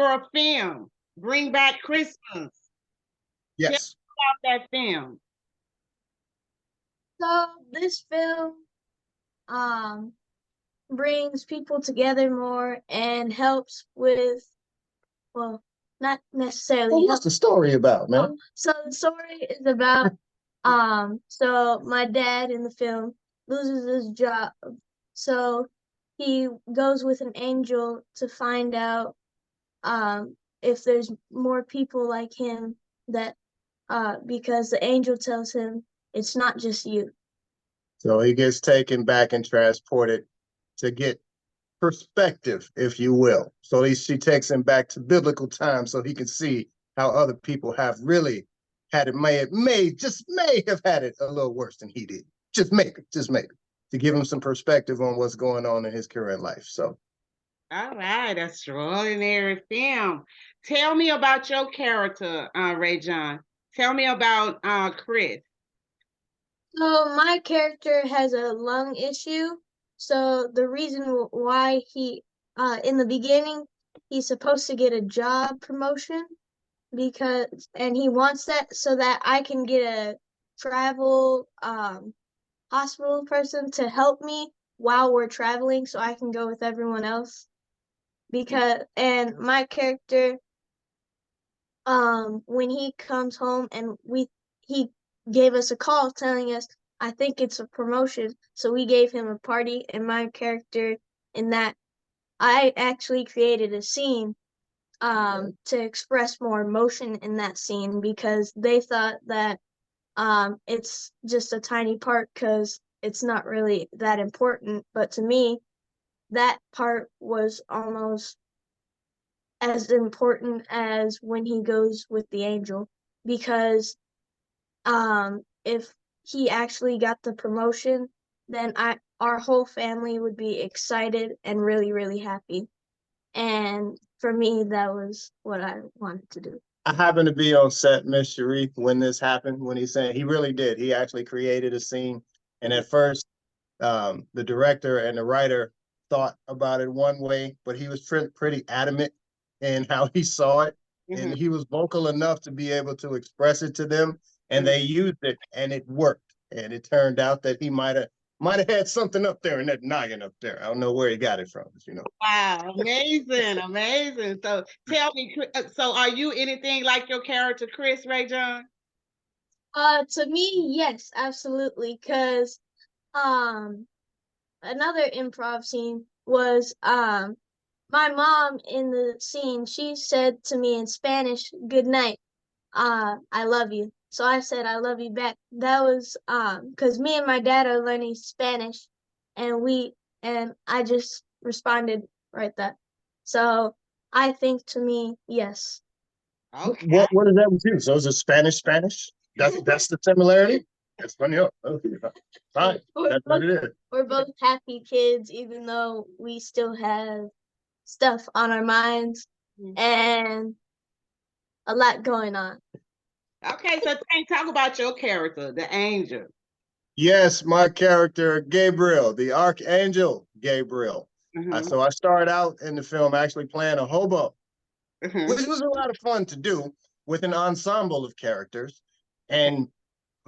your film, Bring Back Christmas. Tell me Yes. about that film. So this film brings people together more and helps with, well, not necessarily Well, what's the story about, man? So the story is about so my dad in the film loses his job. So he goes with an angel to find out if there's more people like him, that because the angel tells him it's not just you. So he gets taken back and transported to get perspective, if you will. So she takes him back to biblical times so he can see how other people have really had it, may have had it a little worse than he did. Just maybe, to give him some perspective on what's going on in his current life. So, All right, extraordinary film. Tell me about your character, Raejon. Tell me about Chris. So my character has a lung issue. So the reason why he, in the beginning, he's supposed to get a job promotion and he wants that so that I can get a travel hospital person to help me while we're traveling, so I can go with everyone else. And my character, when he comes home and he gave us a call telling us, I think it's a promotion, so we gave him a party. And my character in that, I actually created a scene to express more emotion in that scene, because they thought that it's just a tiny part because it's not really that important, but to me that part was almost as important as when he goes with the angel, because if he actually got the promotion, then our whole family would be excited and really, really happy. And for me, that was what I wanted to do. I happened to be on set, Miss Sharif, when this happened, when he's saying he really did. He actually created a scene. And at first, the director and the writer thought about it one way, but he was pretty adamant in how he saw it. Mm-hmm. And he was vocal enough to be able to express it to them. And they used it and it worked. And it turned out that he might have had something up there in that noggin up there. I don't know where he got it from, you know. Wow, amazing, amazing. So tell me, so are you anything like your character, Chris, Raejon? To me, yes, absolutely. Cause another improv scene was my mom in the scene, she said to me in Spanish, "Good night. I love you." So I said, "I love you back." That was because me and my dad are learning Spanish, and I just responded right that. So I think, to me, yes. Okay. What is that with you? So is it Spanish? That's the similarity? That's funny. Okay. Fine. That's what it is. We're both happy kids, even though we still have stuff on our minds and a lot going on. Okay, so talk about your character, the angel. Yes, my character, Gabriel, the Archangel Gabriel. So I started out in the film actually playing a hobo, which was a lot of fun to do with an ensemble of characters. And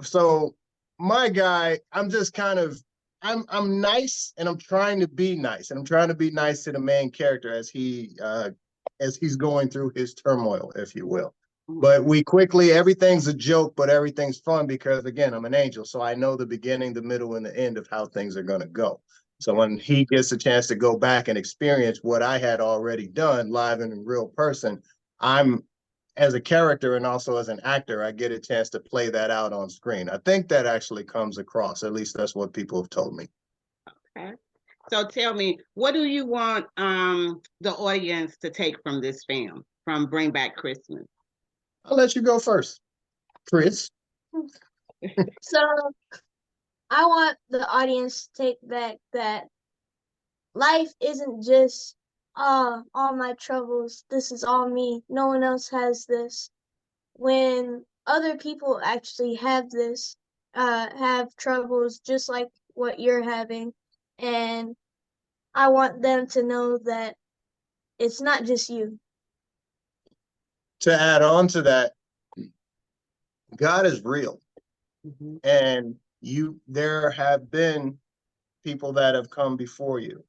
so my guy, I'm just kind of, I'm nice, and I'm trying to be nice, and I'm trying to be nice to the main character as he's going through his turmoil, if you will. But we quickly, everything's a joke, but everything's fun because, again, I'm an angel. So I know the beginning, the middle, and the end of how things are going to go. So when he gets a chance to go back and experience what I had already done live and in real person, as a character and also as an actor, I get a chance to play that out on screen. I think that actually comes across. At least that's what people have told me. Okay. So tell me, what do you want the audience to take from this film, from Bring Back Christmas? I'll let you go first, Chris. So I want the audience to take back that life isn't just, all my troubles, this is all me, no one else has this. When other people actually have this, have troubles just like what you're having, and I want them to know that it's not just you. to add on to that, God is real. And there have been people that have come before you.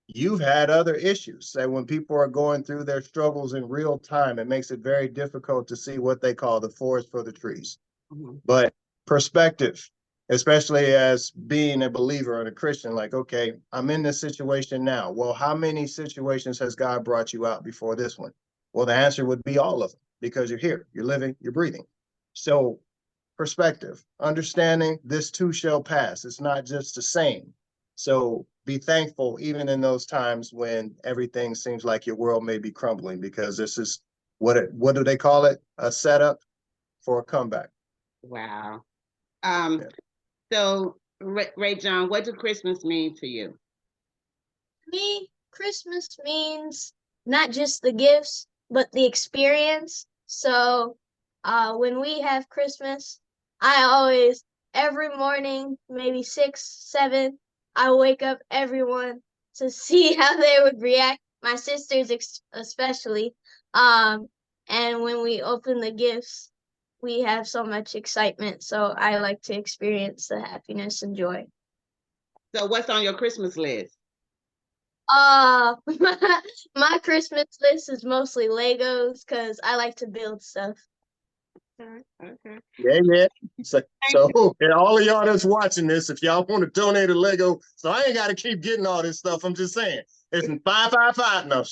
You've had other issues. Say when people are going through their struggles in real time, it makes it very difficult to see what they call the forest for the trees. But perspective, especially as being a believer and a Christian, like, okay, I'm in this situation now. Well, how many situations has God brought you out before this one? Well, the answer would be all of them, because you're here, you're living, you're breathing. So perspective, understanding this too shall pass. It's not just the same. So be thankful even in those times when everything seems like your world may be crumbling, because this is what do they call it? A setup for a comeback. Wow. Yeah. So Raejon, what does Christmas mean to you? To me, Christmas means not just the gifts, but the experience. So when we have Christmas, I always, every morning, maybe 6, 7, I wake up everyone to see how they would react, my sisters especially. And when we open the gifts, we have so much excitement. So I like to experience the happiness and joy. So what's on your Christmas list? My Christmas list is mostly Legos because I like to build stuff. Okay. Yeah. So and all of y'all that's watching this, if y'all want to donate a Lego, so I ain't got to keep getting all this stuff. I'm just saying, it's 555 no.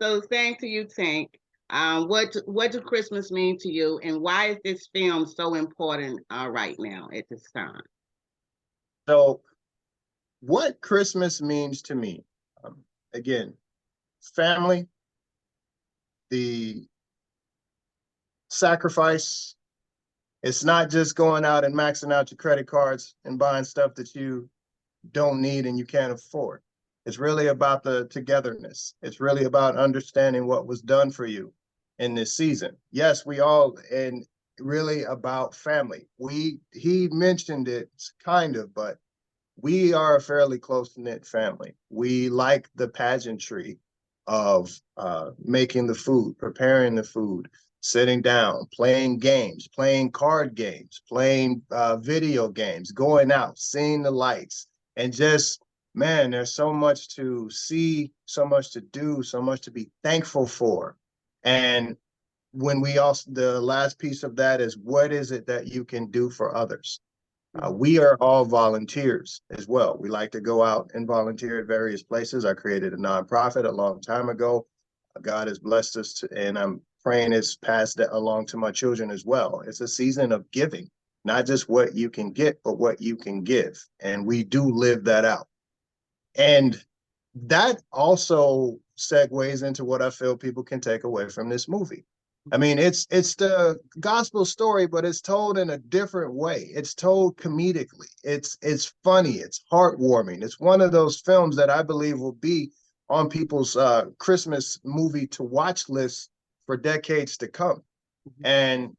So same to you, Tank. What does Christmas mean to you, and why is this film so important right now at this time? So, what Christmas means to me, again, family, the sacrifice. It's not just going out and maxing out your credit cards and buying stuff that you don't need and you can't afford. It's really about the togetherness. It's really about understanding what was done for you in this season. Yes, we all, and really about family. He mentioned it kind of, but we are a fairly close-knit family. We like the pageantry of making the food, preparing the food, sitting down, playing games, playing card games, playing video games, going out, seeing the lights, and just, man, there's so much to see, so much to do, so much to be thankful for. And when we also, the last piece of that is, what is it that you can do for others? We are all volunteers as well. We like to go out and volunteer at various places. I created a nonprofit a long time ago. God has blessed us to, and I'm praying it's passed that along to my children as well. It's a season of giving, not just what you can get, but what you can give. And we do live that out. And that also segues into what I feel people can take away from this movie. I mean, it's the gospel story, but it's told in a different way. It's told comedically. It's funny. It's heartwarming. It's one of those films that I believe will be on people's Christmas movie to watch lists for decades to come. And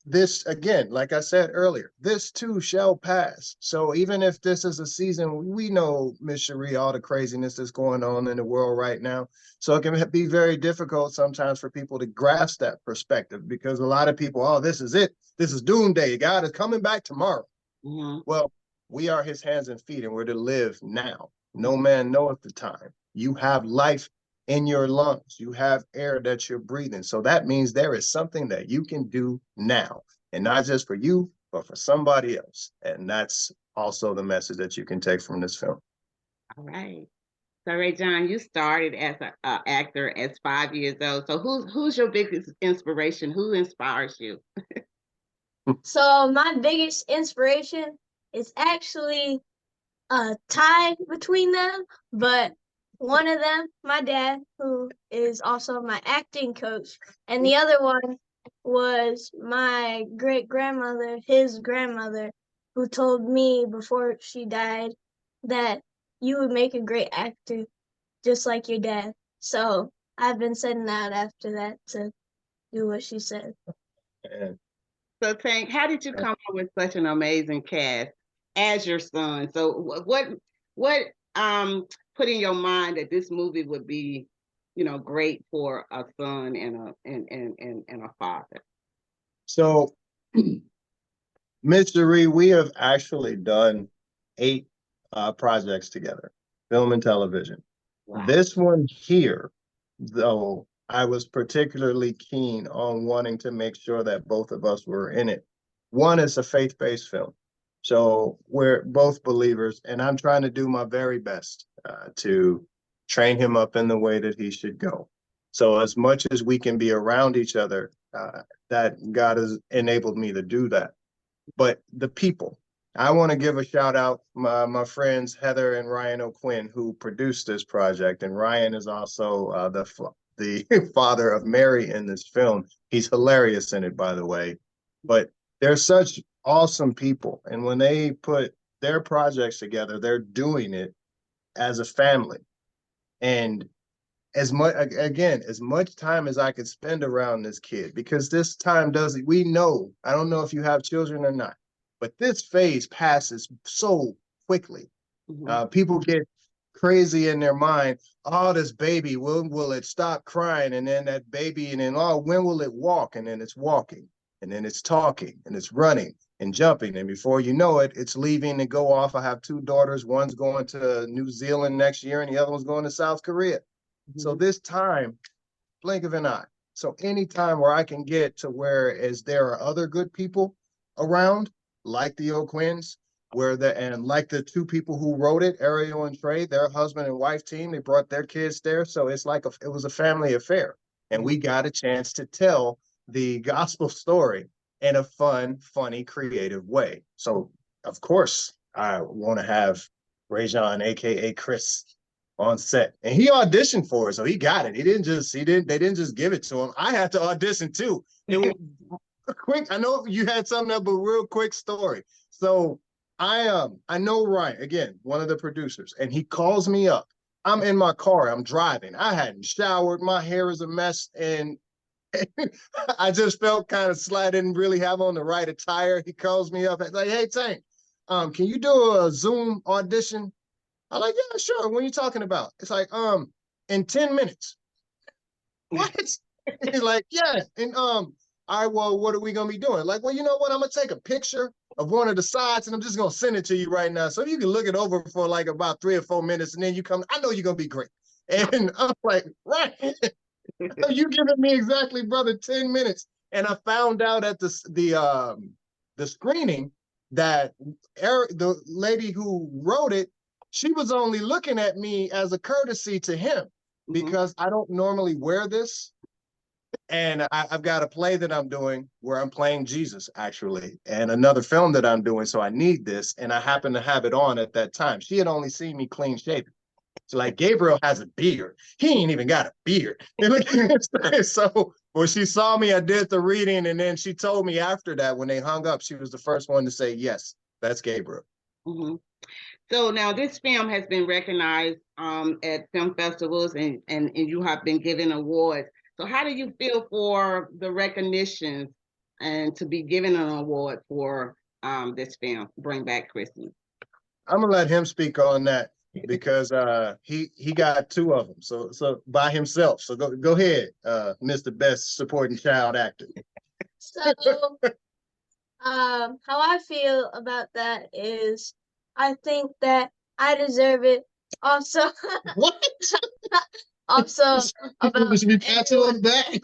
this, again, like I said earlier, this too shall pass. So even if this is a season, we know, Miss Cherie, all the craziness that's going on in the world right now. So it can be very difficult sometimes for people to grasp that perspective, because a lot of people, oh, this is it. This is doomsday. God is coming back tomorrow. Well, we are his hands and feet, and we're to live now. No man knoweth the time. You have life in your lungs. You have air that you're breathing. So that means there is something that you can do now, and not just for you, but for somebody else. And that's also the message that you can take from this film. All right. So Raejon, you started as an actor at 5 years old. So who's your biggest inspiration? Who inspires you? So my biggest inspiration is actually a tie between them, but one of them, my dad, who is also my acting coach, and the other one was my great grandmother, his grandmother, who told me before she died that you would make a great actor just like your dad. So I've been setting out after that to do what she said. So Tank, how did you come up with such an amazing cast as your son? So what put in your mind that this movie would be great for a son and a father. So, Ms. Cherie, we have actually done 8 projects together, film and television. Wow. This one here, though, I was particularly keen on wanting to make sure that both of us were in it. One is a faith-based film. So we're both believers, and I'm trying to do my very best to train him up in the way that he should go. So as much as we can be around each other, that God has enabled me to do that. But the people, I want to give a shout out my friends Heather and Ryan O'Quinn, who produced this project, and Ryan is also the father of Mary in this film. He's hilarious in it, by the way. But they're such awesome people, and when they put their projects together, they're doing it as a family. And as much time as I could spend around this kid, because this time we know, I don't know if you have children or not, but this phase passes so quickly. Mm-hmm. People get crazy in their mind. Oh, this baby, when will it stop crying? And then that baby, and then, oh, when will it walk? And then it's walking, and then it's talking, and it's running and jumping. And before you know it, it's leaving to go off. I have 2 daughters. One's going to New Zealand next year, and the other one's going to South Korea. Mm-hmm. So this time, blink of an eye. So any time where I can get to whereas there are other good people around, like the O'Quinns, and like the 2 people who wrote it, Ariel and Trey, their husband and wife team, they brought their kids there. So it's like it was a family affair. And we got a chance to tell the gospel story in a fun, funny, creative way. So of course, I want to have Raejon, aka Chris, on set, and he auditioned for it, so he got it. They didn't just give it to him. I had to audition too. It was quick. I know you had something up, but real quick story. So I know Ryan, again, one of the producers, and he calls me up. I'm in my car, I'm driving. I hadn't showered, my hair is a mess, and I just felt kind of slight, didn't really have on the right attire. He calls me up and like, hey Tank, can you do a Zoom audition? I'm like, yeah, sure. What are you talking about? It's like, in 10 minutes. What? He's like, yeah. And all right, well, what are we gonna be doing? Like, well, you know what? I'm gonna take a picture of one of the sides and I'm just gonna send it to you right now. So you can look it over for like about 3 or 4 minutes, and then you come, I know you're gonna be great. And I'm like, right. You giving me exactly, brother, 10 minutes. And I found out at the screening that the lady who wrote it, she was only looking at me as a courtesy to him, because I don't normally wear this. And I've got a play that I'm doing where I'm playing Jesus, actually, and another film that I'm doing. So I need this. And I happen to have it on at that time. She had only seen me clean shaven. So like, Gabriel has a beard. He ain't even got a beard. So when she saw me, I did the reading. And then she told me after that, when they hung up, she was the first one to say, yes, that's Gabriel. Mm-hmm. So now this film has been recognized at film festivals, and you have been given awards. So how do you feel for the recognition and to be given an award for this film, Bring Back Christmas? I'm gonna let him speak on that, because he got 2 of them, so by himself. So go ahead, Mr. Best Supporting Child Actor. So how I feel about that is, I think that I deserve it. Also, what? Also about we should be patting on back.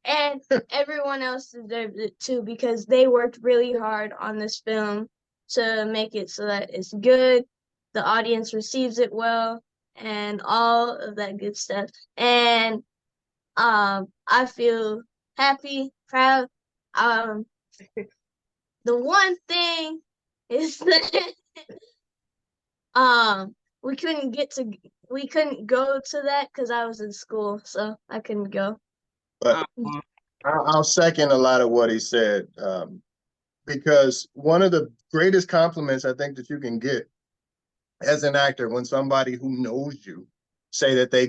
And everyone else deserves it too, because they worked really hard on this film to make it so that it's good, the audience receives it well, and all of that good stuff. And I feel happy, proud. The one thing is that we couldn't go to that because I was in school, so I couldn't go. But I'll second a lot of what he said, because one of the greatest compliments I think that you can get as an actor, when somebody who knows you say that they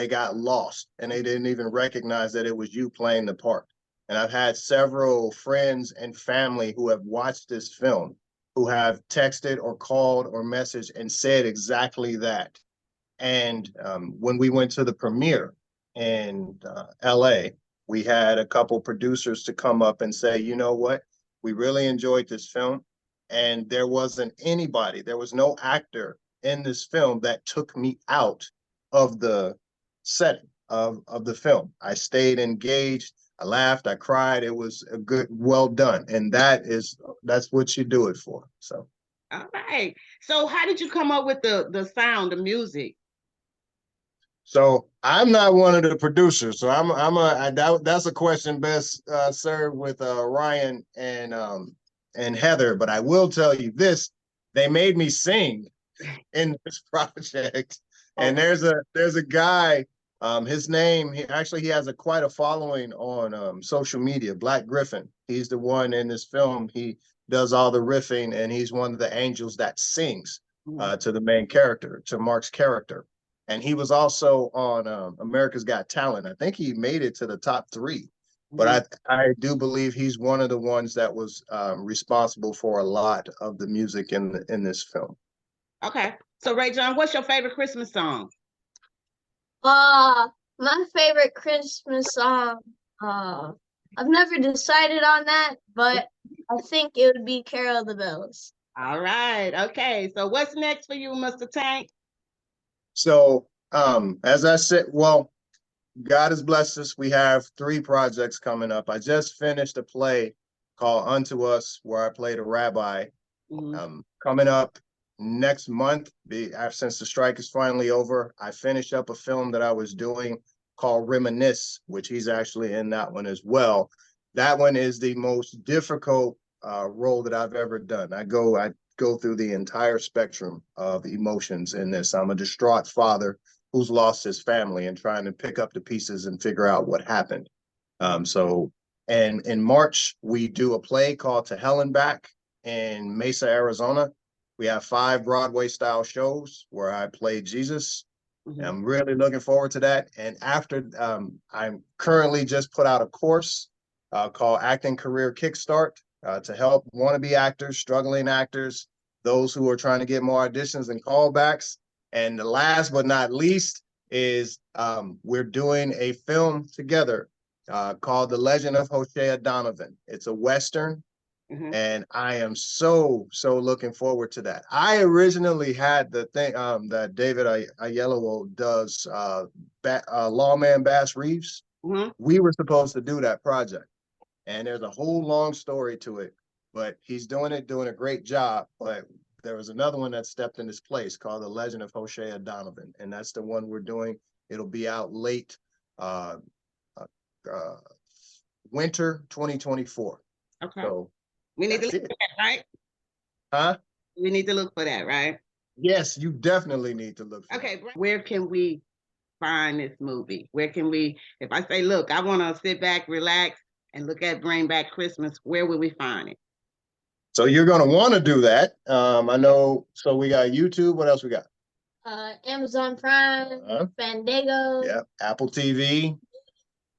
got lost and they didn't even recognize that it was you playing the part. And I've had several friends and family who have watched this film, who have texted or called or messaged and said exactly that. And when we went to the premiere in LA, we had a couple producers to come up and say, you know what, we really enjoyed this film. And there wasn't anybody, there was no actor in this film that took me out of the setting of the film. I stayed engaged. I laughed, I cried. It was a good, well done. And that's what you do it for. So. All right. So how did you come up with the sound, the music? So I'm not one of the producers. So that's a question best served with Ryan and Heather. But I will tell you this: they made me sing in this project. And there's a guy. His name, he has quite a following on social media. Black Griffin. He's the one in this film. He does all the riffing, and he's one of the angels that sings to the main character, to Mark's character. And he was also on America's Got Talent. I think he made it to the top 3. But I do believe he's one of the ones that was responsible for a lot of the music in this film. Okay. So Raejon, what's your favorite Christmas song? My favorite Christmas song, I've never decided on that, but I think it would be Carol of the Bells. All right. Okay. So what's next for you, Mr. Tank? So, as I said, well, God has blessed us. We have 3 projects coming up. I just finished a play called Unto Us, where I played a rabbi. Coming up next month, since the strike is finally over, I finished up a film that I was doing called Reminisce, which he's actually in that one as well. That one is the most difficult role that I've ever done. I go through the entire spectrum of emotions in this. I'm a distraught father who's lost his family and trying to pick up the pieces and figure out what happened. And in March, we do a play called To Hell and Back in Mesa, Arizona. We have 5 Broadway style shows where I play Jesus. I'm really looking forward to that. And after, I'm currently just put out a course called Acting Career Kickstart to help wannabe actors, struggling actors, those who are trying to get more auditions and callbacks. And the last but not least is we're doing a film together called The Legend of Hoshea Donovan. It's a Western. And I am so looking forward to that. I originally had the thing that David Oyelowo does, Lawman Bass Reeves. We were supposed to do that project, and there's a whole long story to it, but he's doing a great job. But there was another one that stepped in his place called The Legend of Hoshea Donovan, and that's the one we're doing. It'll be out late winter 2024. Okay. So we need to look for that, right? Huh? We need to look for that, right? Yes, you definitely need to look for it. Where can we find this movie? Where can we, if I say, look, I want to sit back, relax, and look at Bring Back Christmas, where will we find it? So you're going to want to do that. I know. So we got YouTube. What else we got? Amazon Prime, Fandango. Yeah, Apple TV.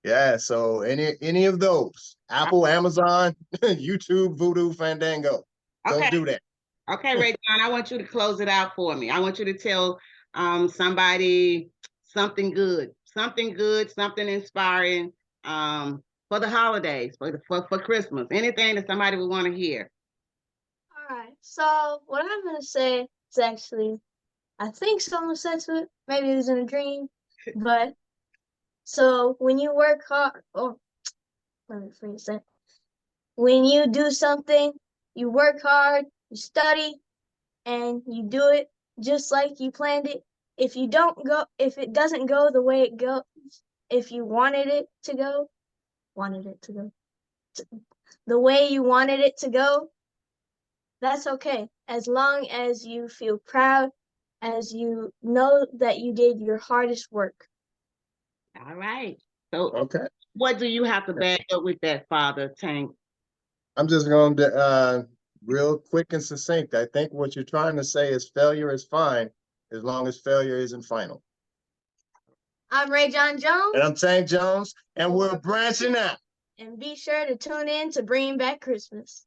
Yeah, so any of those, Apple, Amazon, YouTube, Vudu, Fandango. Don't do that. Okay, Raejon, I want you to close it out for me. I want you to tell somebody something good, something inspiring for the holidays, for Christmas, anything that somebody would want to hear. All right, so what I'm going to say is actually, I think someone said to it, maybe it was in a dream, but so when you work hard, let me phrase that. When you do something, you work hard, you study, and you do it just like you planned it. If it doesn't go the way it goes, if you wanted it to go, the way you wanted it to go, that's okay. As long as you feel proud, as you know that you did your hardest work. All right. So what do you have to back up with that, Father Tank? I'm just going to real quick and succinct. I think what you're trying to say is failure is fine as long as failure isn't final. I'm Raejon Jones. And I'm Tank Jones, and we're branching out. And be sure to tune in to Bring Back Christmas.